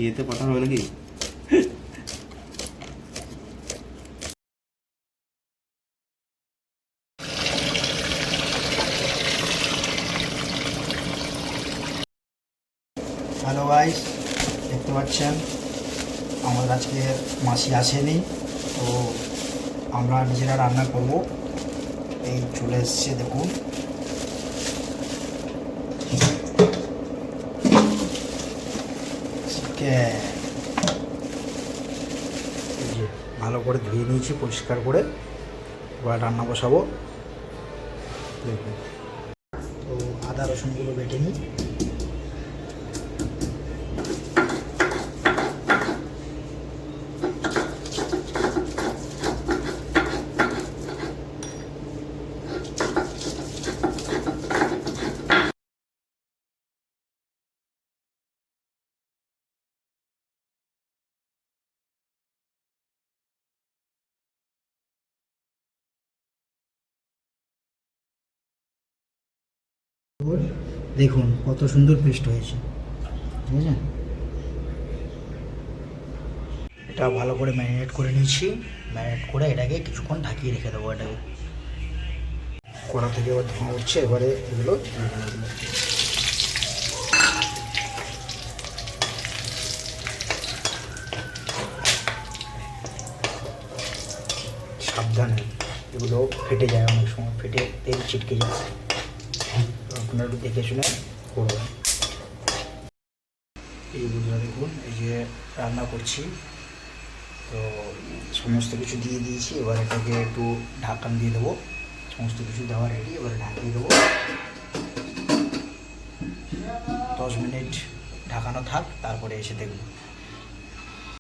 ইয়েতে পাঠানো হবে নাকি? হ্যালো গাইস, দেখতে পাচ্ছেন আমার আজকে মাসি আসেনি, তো আমরা নিজেরা রান্না করব। এই চলে এসছে, দেখুন। চিকেন এই যে ভালো করে ধুয়ে নিয়েছি, পরিষ্কার করে। এবার রান্না বসাবো। দেখুন, তো আদা রসুনগুলো বেটে নিই। দেখুন কত সুন্দর পেস্ট হয়েছে, ঠিক আছে। এটা ভালো করে ম্যারিনেট করে নিয়েছি। ম্যারিনেট করে এটাকে কিছুক্ষণ ঢাকিয়ে রেখে দেবো। এটাকে কড়া থেকে এবার ধোঁয়া উঠছে, এবারে এগুলো সাবধানে, এগুলো ফেটে যায়, অনেক সময় ফেটে তেল ছিটকে যায়। আপনারা একটু দেখে শুনে করবেন। এই বন্ধুরা দেখুন, এই যে রান্না করছি, তো সমস্ত কিছু দিয়ে দিয়েছি। এবার এটাকে একটু ঢাকন দিয়ে দেবো। সমস্ত কিছু দেওয়া রেডি, এবারে ঢাকিয়ে দেবো। 10 মিনিট ঢাকানো থাক, তারপরে এসে দেখব।